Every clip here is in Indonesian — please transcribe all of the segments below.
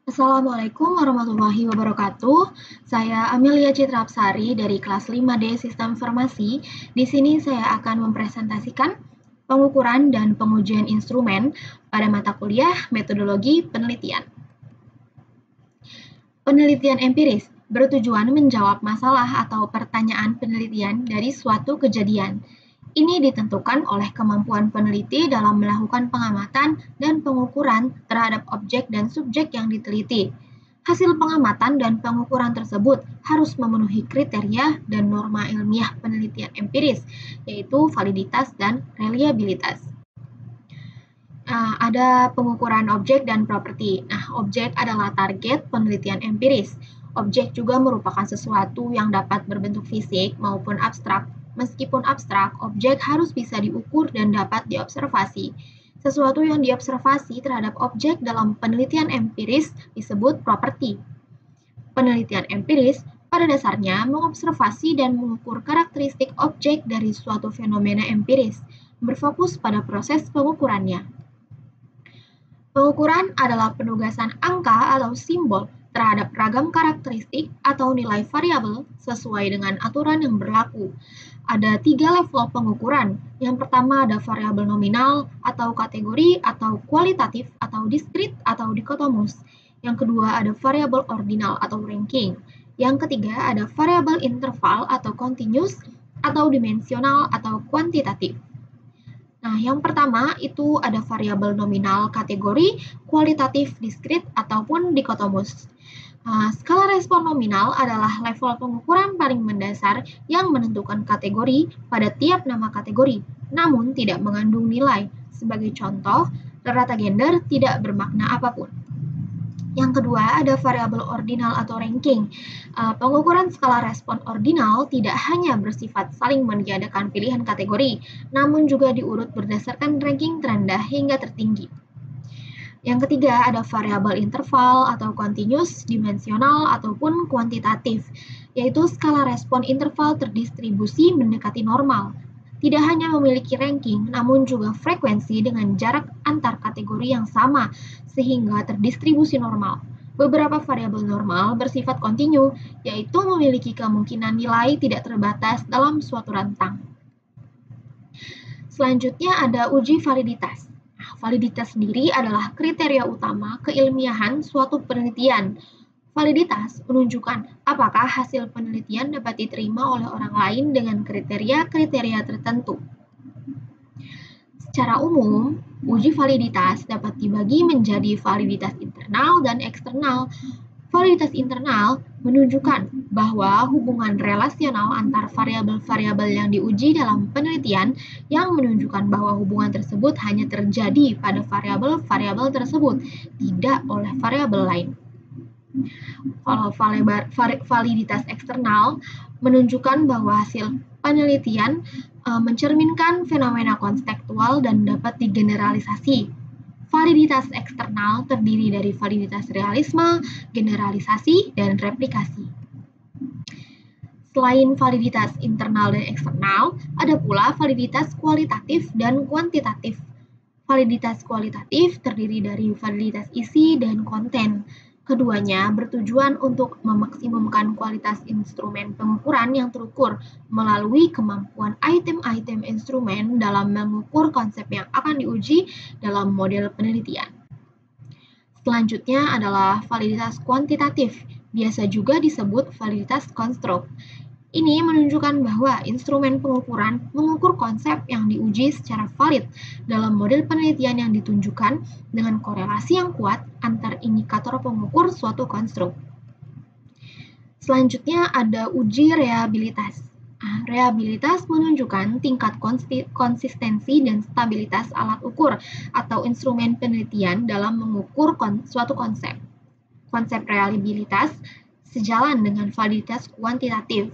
Assalamualaikum warahmatullahi wabarakatuh. Saya Amelia Citrapsari dari kelas 5D Sistem Informasi. Di sini saya akan mempresentasikan pengukuran dan pengujian instrumen pada mata kuliah Metodologi Penelitian. Penelitian empiris bertujuan menjawab masalah atau pertanyaan penelitian dari suatu kejadian. Ini ditentukan oleh kemampuan peneliti dalam melakukan pengamatan dan pengukuran terhadap objek dan subjek yang diteliti. Hasil pengamatan dan pengukuran tersebut harus memenuhi kriteria dan norma ilmiah penelitian empiris, yaitu validitas dan reliabilitas. Ada pengukuran objek dan properti. Objek adalah target penelitian empiris. Objek juga merupakan sesuatu yang dapat berbentuk fisik maupun abstrak. Meskipun abstrak, objek harus bisa diukur dan dapat diobservasi. Sesuatu yang diobservasi terhadap objek dalam penelitian empiris disebut properti. Penelitian empiris pada dasarnya mengobservasi dan mengukur karakteristik objek dari suatu fenomena empiris, berfokus pada proses pengukurannya. Pengukuran adalah penugasan angka atau simbol terhadap ragam karakteristik atau nilai variabel sesuai dengan aturan yang berlaku. Ada 3 level pengukuran. Yang pertama ada variabel nominal atau kategori atau kualitatif atau diskrit atau dikotomus. Yang kedua ada variabel ordinal atau ranking. Yang ketiga ada variabel interval atau continuous atau dimensional atau kuantitatif. Yang pertama itu ada variabel nominal kategori, kualitatif, diskrit, ataupun dikotomus. Skala respon nominal adalah level pengukuran paling mendasar yang menentukan kategori pada tiap nama kategori, namun tidak mengandung nilai. Sebagai contoh, rata gender tidak bermakna apapun. Yang kedua, ada variabel ordinal atau ranking. Pengukuran skala respon ordinal tidak hanya bersifat saling meniadakan pilihan kategori, namun juga diurut berdasarkan ranking terendah hingga tertinggi. Yang ketiga, ada variabel interval atau continuous, dimensional, ataupun kuantitatif, yaitu skala respon interval terdistribusi mendekati normal. Tidak hanya memiliki ranking, namun juga frekuensi dengan jarak antar kategori yang sama, sehingga terdistribusi normal. Beberapa variabel normal bersifat kontinu, yaitu memiliki kemungkinan nilai tidak terbatas dalam suatu rentang. Selanjutnya ada uji validitas. Validitas sendiri adalah kriteria utama keilmiahan suatu penelitian. Validitas menunjukkan apakah hasil penelitian dapat diterima oleh orang lain dengan kriteria-kriteria tertentu. Secara umum, uji validitas dapat dibagi menjadi validitas internal dan eksternal. Validitas internal menunjukkan bahwa hubungan relasional antar variabel-variabel yang diuji dalam penelitian yang menunjukkan bahwa hubungan tersebut hanya terjadi pada variabel-variabel tersebut, tidak oleh variabel lain. Kalau validitas eksternal menunjukkan bahwa hasil penelitian mencerminkan fenomena konstektual dan dapat digeneralisasi. Validitas eksternal terdiri dari validitas realisme, generalisasi, dan replikasi. Selain validitas internal dan eksternal, ada pula validitas kualitatif dan kuantitatif. Validitas kualitatif terdiri dari validitas isi dan konten. Keduanya bertujuan untuk memaksimumkan kualitas instrumen pengukuran yang terukur melalui kemampuan item-item instrumen dalam mengukur konsep yang akan diuji dalam model penelitian. Selanjutnya adalah validitas kuantitatif, biasa juga disebut validitas konstruk. Ini menunjukkan bahwa instrumen pengukuran mengukur konsep yang diuji secara valid dalam model penelitian yang ditunjukkan dengan korelasi yang kuat antar indikator pengukur suatu konstruk. Selanjutnya ada uji reliabilitas. Reliabilitas menunjukkan tingkat konsistensi dan stabilitas alat ukur atau instrumen penelitian dalam mengukur suatu konsep. Konsep reliabilitas sejalan dengan validitas kuantitatif.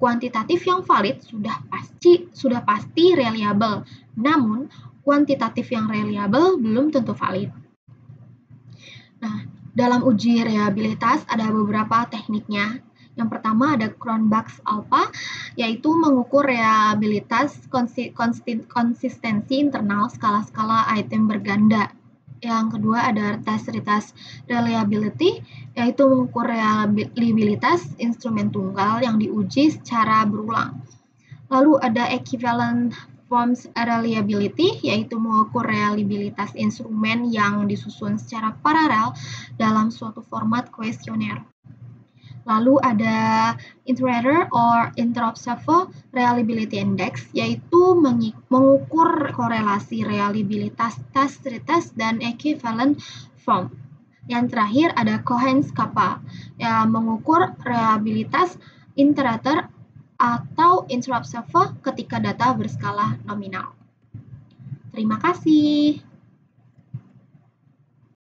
Kuantitatif yang valid sudah pasti reliable, namun kuantitatif yang reliable belum tentu valid. Dalam uji reliabilitas ada beberapa tekniknya. Yang pertama ada Cronbach's-Alpha, yaitu mengukur reliabilitas konsistensi internal skala-skala item berganda. Yang kedua ada tes retest reliability, yaitu mengukur reliabilitas instrumen tunggal yang diuji secara berulang. Lalu ada equivalent forms reliability, yaitu mengukur reliabilitas instrumen yang disusun secara paralel dalam suatu format kuesioner. Lalu ada Inter-Rater or Inter-Observer Reliability Index, yaitu mengukur korelasi reliabilitas tes, retest, dan equivalent form. Yang terakhir ada Cohen-Kappa, yang mengukur reliabilitas Inter-Rater atau Inter-Observer ketika data berskala nominal. Terima kasih.